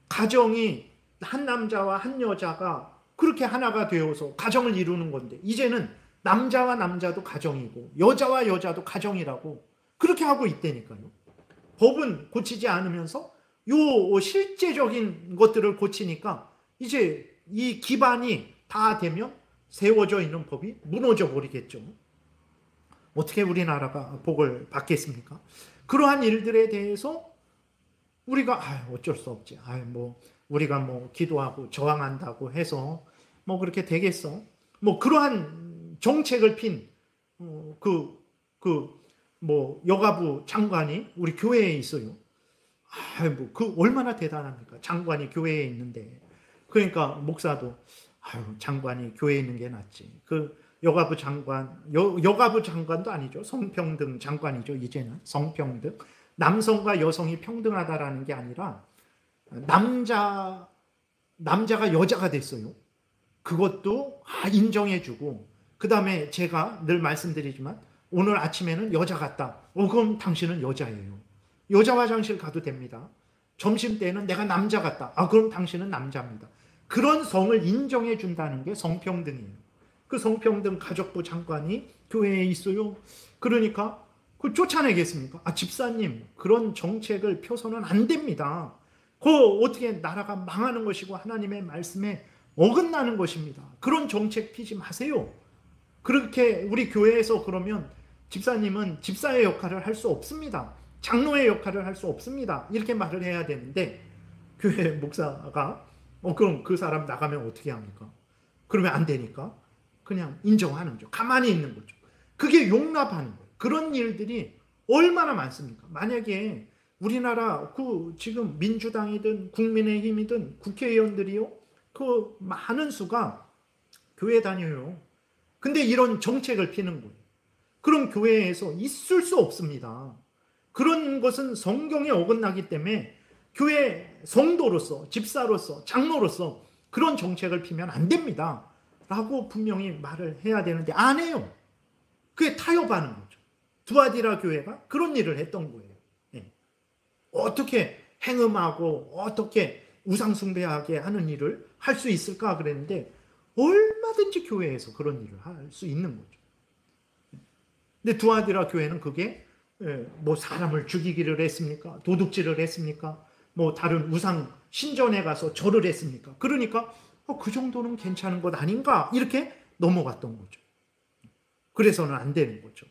가정이 한 남자와 한 여자가 그렇게 하나가 되어서 가정을 이루는 건데 이제는 남자와 남자도 가정이고 여자와 여자도 가정이라고 그렇게 하고 있다니까요. 법은 고치지 않으면서 요 실제적인 것들을 고치니까 이제 이 기반이 다 되면 세워져 있는 법이 무너져 버리겠죠. 어떻게 우리나라가 복을 받겠습니까? 그러한 일들에 대해서 우리가 어쩔 수 없지. 뭐 우리가 뭐 기도하고 저항한다고 해서 뭐 그렇게 되겠어? 뭐 그러한 정책을 핀 뭐 여가부 장관이 우리 교회에 있어요. 뭐 그 얼마나 대단합니까? 장관이 교회에 있는데. 그러니까 목사도 장관이 교회에 있는 게 낫지. 그 여가부 장관, 여가부 장관도 아니죠. 성평등 장관이죠. 이제는 성평등. 남성과 여성이 평등하다라는 게 아니라 남자가 여자가 됐어요. 그것도 인정해주고, 그 다음에 제가 늘 말씀드리지만 오늘 아침에는 여자 같다. 그럼 당신은 여자예요. 여자 화장실 가도 됩니다. 점심 때는 내가 남자 같다. 그럼 당신은 남자입니다. 그런 성을 인정해 준다는 게 성평등이에요. 그 성평등 가족부 장관이 교회에 있어요. 그러니까 그 쫓아내겠습니까? 집사님, 그런 정책을 펴서는 안 됩니다. 어떻게 나라가 망하는 것이고 하나님의 말씀에 어긋나는 것입니다. 그런 정책 피지 마세요. 그렇게 우리 교회에서 그러면 집사님은 집사의 역할을 할 수 없습니다. 장로의 역할을 할 수 없습니다. 이렇게 말을 해야 되는데, 교회 목사가 그럼 그 사람 나가면 어떻게 합니까? 그러면 안 되니까 그냥 인정하는 거죠. 가만히 있는 거죠. 그게 용납하는 거예요. 그런 일들이 얼마나 많습니까? 만약에 우리나라 지금 민주당이든 국민의힘이든 국회의원들이요, 그 많은 수가 교회 다녀요. 근데 이런 정책을 피는 거예요. 그럼 교회에서 있을 수 없습니다. 그런 것은 성경에 어긋나기 때문에 교회 성도로서, 집사로서, 장로로서 그런 정책을 피면 안 됩니다. 라고 분명히 말을 해야 되는데 안 해요. 그게 타협하는 거죠. 두아디라 교회가 그런 일을 했던 거예요. 어떻게 행음하고 어떻게 우상숭배하게 하는 일을 할 수 있을까 그랬는데 얼마든지 교회에서 그런 일을 할 수 있는 거죠. 근데 두아디라 교회는 그게 뭐 사람을 죽이기를 했습니까? 도둑질을 했습니까? 뭐 다른 우상 신전에 가서 절을 했습니까? 그러니까 그 정도는 괜찮은 것 아닌가? 이렇게 넘어갔던 거죠. 그래서는 안 되는 거죠.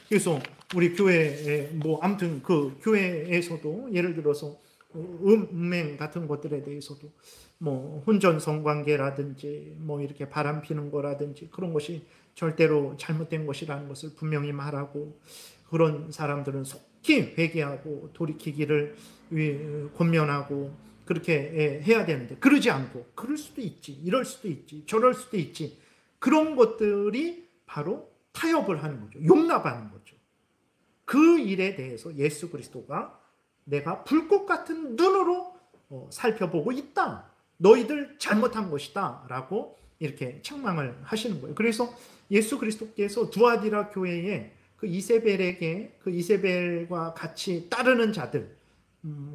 그래서 우리 교회에 뭐 아무튼 그 교회에서도 예를 들어서 음행 같은 것들에 대해서도 뭐 혼전 성관계라든지 뭐 이렇게 바람 피는 거라든지 그런 것이 절대로 잘못된 것이라는 것을 분명히 말하고, 그런 사람들은 속히 회개하고 돌이키기를 권면하고 그렇게 해야 되는데, 그러지 않고 그럴 수도 있지, 이럴 수도 있지, 저럴 수도 있지, 그런 것들이 바로 타협을 하는 거죠. 용납하는 거죠. 그 일에 대해서 예수 그리스도가 내가 불꽃 같은 눈으로 살펴보고 있다. 너희들 잘못한 것이다. 라고 이렇게 책망을 하시는 거예요. 그래서 예수 그리스도께서 두아디라 교회에 그 이세벨에게, 그 이세벨과 같이 따르는 자들,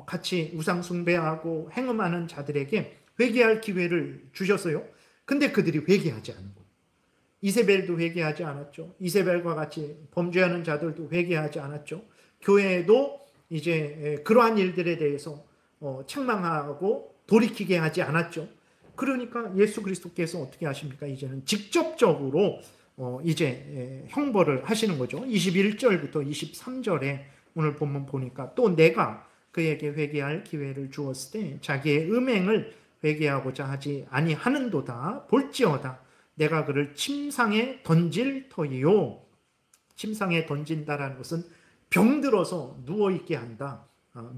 같이 우상숭배하고 행음하는 자들에게 회개할 기회를 주셨어요. 근데 그들이 회개하지 않은 거예요. 이세벨도 회개하지 않았죠. 이세벨과 같이 범죄하는 자들도 회개하지 않았죠. 교회에도 이제 그러한 일들에 대해서 책망하고 돌이키게 하지 않았죠. 그러니까 예수 그리스도께서 어떻게 하십니까? 이제는 직접적으로 이제 형벌을 하시는 거죠. 21절부터 23절에 오늘 본문 보니까 또 내가 그에게 회개할 기회를 주었을 때 자기의 음행을 회개하고자 하지 아니하는도다. 볼지어다 내가 그를 침상에 던질 터이요. 침상에 던진다라는 것은 병들어서 누워있게 한다,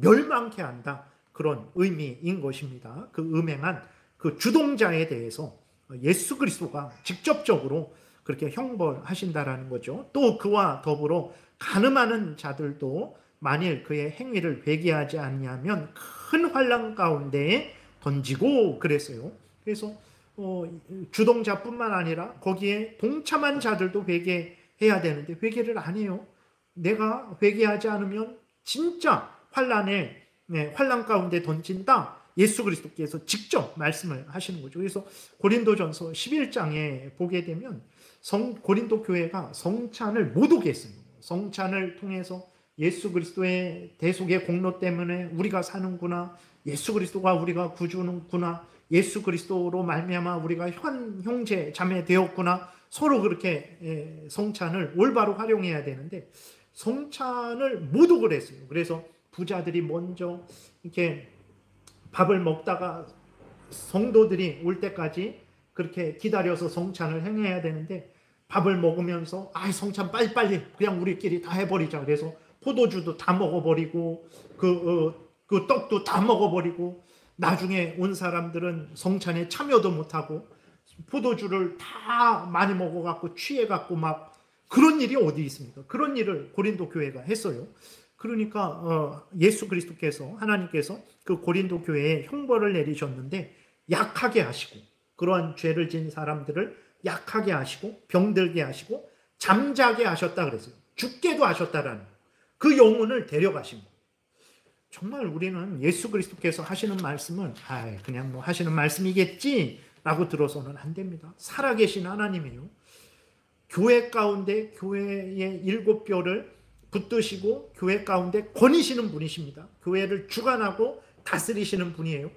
멸망케 한다, 그런 의미인 것입니다. 그 음행한 그 주동자에 대해서 예수 그리스도가 직접적으로 그렇게 형벌하신다라는 거죠. 또 그와 더불어 간음하는 자들도 만일 그의 행위를 회개하지 아니하면 큰 환난 가운데에 던지고 그랬어요. 그래서 주동자뿐만 아니라 거기에 동참한 자들도 회개해야 되는데 회개를 안 해요. 내가 회개하지 않으면 진짜 환난 가운데 던진다. 예수 그리스도께서 직접 말씀을 하시는 거죠. 그래서 고린도전서 11장에 보게 되면 고린도 교회가 성찬을 못 오게 했어요. 성찬을 통해서 예수 그리스도의 대속의 공로 때문에 우리가 사는구나. 예수 그리스도가 우리가 구주는구나. 예수 그리스도로 말미암아 우리가 형제 자매 되었구나. 서로 그렇게 성찬을 올바로 활용해야 되는데 성찬을 모두 그랬어요. 그래서 부자들이 먼저 이렇게 밥을 먹다가 성도들이 올 때까지 그렇게 기다려서 성찬을 행해야 되는데 밥을 먹으면서 성찬 빨리빨리 그냥 우리끼리 다 해버리자. 그래서 포도주도 다 먹어버리고 그 떡도 다 먹어버리고 나중에 온 사람들은 성찬에 참여도 못하고 포도주를 다 많이 먹어갖고 취해갖고 막 그런 일이 어디 있습니까? 그런 일을 고린도 교회가 했어요. 그러니까 예수 그리스도께서 하나님께서 그 고린도 교회에 형벌을 내리셨는데 약하게 하시고 그러한 죄를 지은 사람들을 약하게 하시고 병들게 하시고 잠자게 하셨다 그랬어요. 죽게도 하셨다라는 그 영혼을 데려가신 거예요. 정말 우리는 예수 그리스도께서 하시는 말씀은 그냥 뭐 하시는 말씀이겠지 라고 들어서는 안 됩니다. 살아계신 하나님이에요. 교회 가운데 교회의 일곱 뼈를 붙드시고 교회 가운데 거니시는 분이십니다. 교회를 주관하고 다스리시는 분이에요.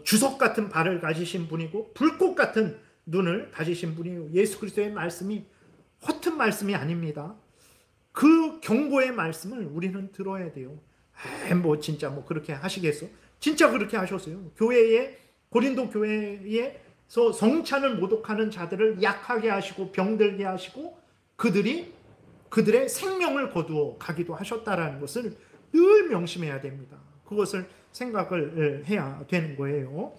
주석 같은 발을 가지신 분이고 불꽃 같은 눈을 가지신 분이에요. 예수 그리스도의 말씀이 허튼 말씀이 아닙니다. 그 경고의 말씀을 우리는 들어야 돼요. 진짜 그렇게 하시겠어? 진짜 그렇게 하셨어요. 고린도 교회에서 성찬을 모독하는 자들을 약하게 하시고 병들게 하시고 그들의 생명을 거두어 가기도 하셨다라는 것을 늘 명심해야 됩니다. 그것을 생각을 해야 되는 거예요.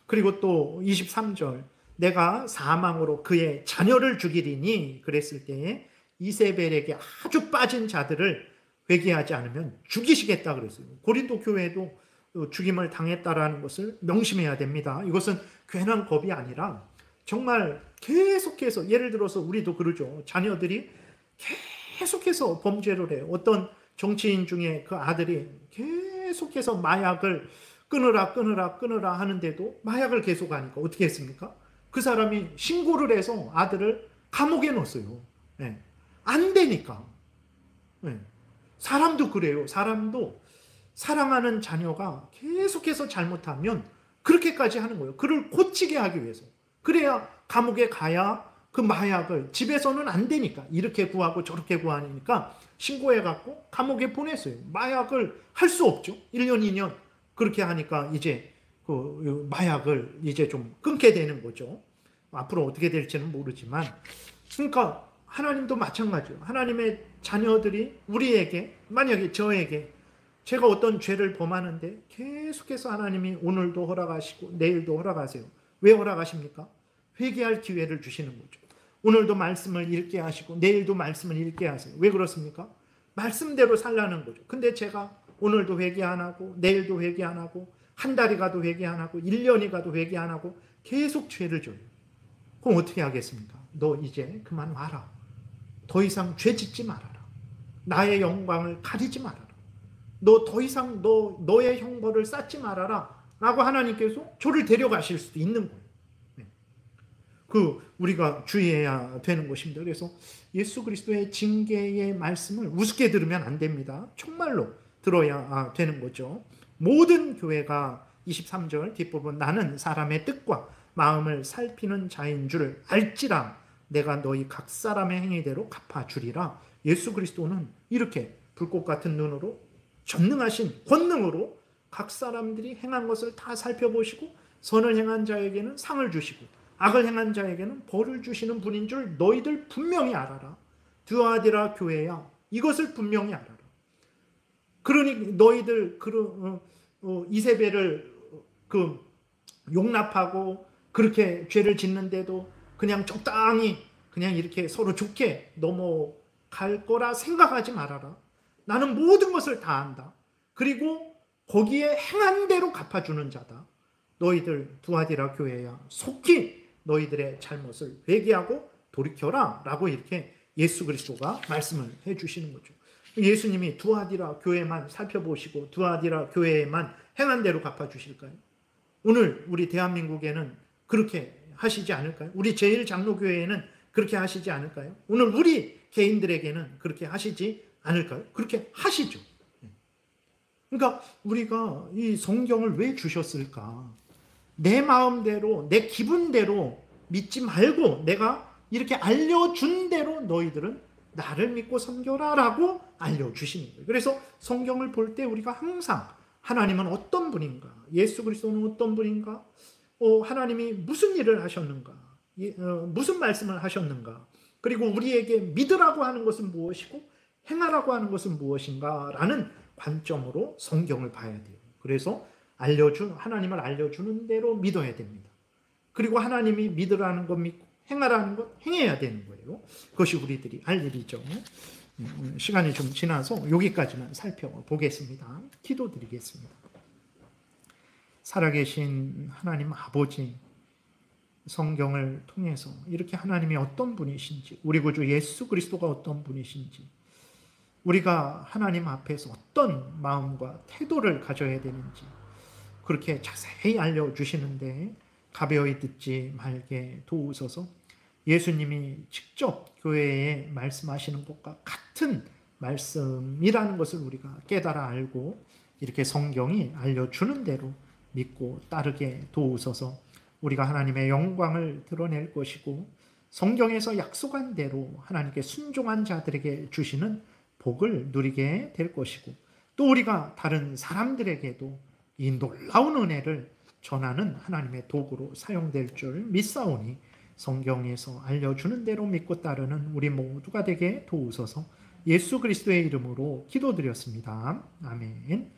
그리고 또 23절 내가 사망으로 그의 자녀를 죽이리니 그랬을 때에 이세벨에게 아주 빠진 자들을 회개하지 않으면 죽이시겠다 그랬어요. 고린도 교회도 죽임을 당했다라는 것을 명심해야 됩니다. 이것은 괜한 겁이 아니라 정말 계속해서 예를 들어서 우리도 그러죠. 자녀들이 계속해서 범죄를 해요. 어떤 정치인 중에 그 아들이 계속해서 마약을 끊으라 하는데도 마약을 계속 하니까 어떻게 했습니까? 그 사람이 신고를 해서 아들을 감옥에 넣었어요. 네. 안 되니까. 네. 사람도 그래요. 사람도 사랑하는 자녀가 계속해서 잘못하면 그렇게까지 하는 거예요. 그를 고치게 하기 위해서. 그래야 감옥에 가야 그 마약을 집에서는 안 되니까 이렇게 구하고 저렇게 구하니까 신고해갖고 감옥에 보냈어요. 마약을 할 수 없죠. 1년, 2년 그렇게 하니까 이제 그 마약을 이제 좀 끊게 되는 거죠. 앞으로 어떻게 될지는 모르지만 그러니까 하나님도 마찬가지예요. 하나님의 자녀들이 우리에게 만약에 저에게 제가 어떤 죄를 범하는데 계속해서 하나님이 오늘도 허락하시고 내일도 허락하세요. 왜 허락하십니까? 회개할 기회를 주시는 거죠. 오늘도 말씀을 읽게 하시고 내일도 말씀을 읽게 하세요. 왜 그렇습니까? 말씀대로 살라는 거죠. 근데 제가 오늘도 회개 안 하고 내일도 회개 안 하고 한 달이 가도 회개 안 하고 1년이 가도 회개 안 하고 계속 죄를 져요. 그럼 어떻게 하겠습니까? 너 이제 그만 와라. 더 이상 죄 짓지 말아라. 나의 영광을 가리지 말아라. 너 더 이상 너의 형벌을 쌓지 말아라. 라고 하나님께서 저를 데려가실 수도 있는 거예요. 우리가 주의해야 되는 것입니다. 그래서 예수 그리스도의 징계의 말씀을 우습게 들으면 안 됩니다. 정말로 들어야 되는 거죠. 모든 교회가 23절 뒷부분 나는 사람의 뜻과 마음을 살피는 자인 줄 알지라 내가 너희 각 사람의 행위대로 갚아주리라. 예수 그리스도는 이렇게 불꽃 같은 눈으로 전능하신 권능으로 각 사람들이 행한 것을 다 살펴보시고 선을 행한 자에게는 상을 주시고 악을 행한 자에게는 벌을 주시는 분인 줄 너희들 분명히 알아라. 드아디라 교회야 이것을 분명히 알아라. 그러니 너희들 이세벨을 용납하고 그렇게 죄를 짓는데도 그냥 적당히 그냥 이렇게 서로 좋게 넘어갈 거라 생각하지 말아라. 나는 모든 것을 다 안다. 그리고 거기에 행한 대로 갚아주는 자다. 너희들 두아디라 교회야 속히 너희들의 잘못을 회개하고 돌이켜라 라고 이렇게 예수 그리스도가 말씀을 해주시는 거죠. 예수님이 두아디라 교회만 살펴보시고 두아디라 교회에만 행한 대로 갚아주실까요? 오늘 우리 대한민국에는 그렇게 하시지 않을까요? 우리 제1장로교회에는 그렇게 하시지 않을까요? 오늘 우리 개인들에게는 그렇게 하시지 않을까요? 그렇게 하시죠. 그러니까 우리가 이 성경을 왜 주셨을까? 내 마음대로, 내 기분대로 믿지 말고 내가 이렇게 알려준 대로 너희들은 나를 믿고 섬겨라라고 알려주시는 거예요. 그래서 성경을 볼 때 우리가 항상 하나님은 어떤 분인가? 예수 그리스도는 어떤 분인가? 하나님이 무슨 일을 하셨는가? 무슨 말씀을 하셨는가? 그리고 우리에게 믿으라고 하는 것은 무엇이고 행하라고 하는 것은 무엇인가? 라는 관점으로 성경을 봐야 돼요. 그래서 하나님을 알려주는 대로 믿어야 됩니다. 그리고 하나님이 믿으라는 것 믿고 행하라는 것 행해야 되는 거예요. 그것이 우리들이 할 일이죠. 시간이 좀 지나서 여기까지만 살펴보겠습니다. 기도드리겠습니다. 살아계신 하나님 아버지, 성경을 통해서 이렇게 하나님이 어떤 분이신지, 우리 구주 예수 그리스도가 어떤 분이신지, 우리가 하나님 앞에서 어떤 마음과 태도를 가져야 되는지 그렇게 자세히 알려주시는데 가벼이 듣지 말게 도우소서. 예수님이 직접 교회에 말씀하시는 것과 같은 말씀이라는 것을 우리가 깨달아 알고 이렇게 성경이 알려주는 대로 믿고 따르게 도우소서. 우리가 하나님의 영광을 드러낼 것이고 성경에서 약속한 대로 하나님께 순종한 자들에게 주시는 복을 누리게 될 것이고 또 우리가 다른 사람들에게도 이 놀라운 은혜를 전하는 하나님의 도구로 사용될 줄 믿사오니 성경에서 알려주는 대로 믿고 따르는 우리 모두가 되게 도우소서. 예수 그리스도의 이름으로 기도드렸습니다. 아멘.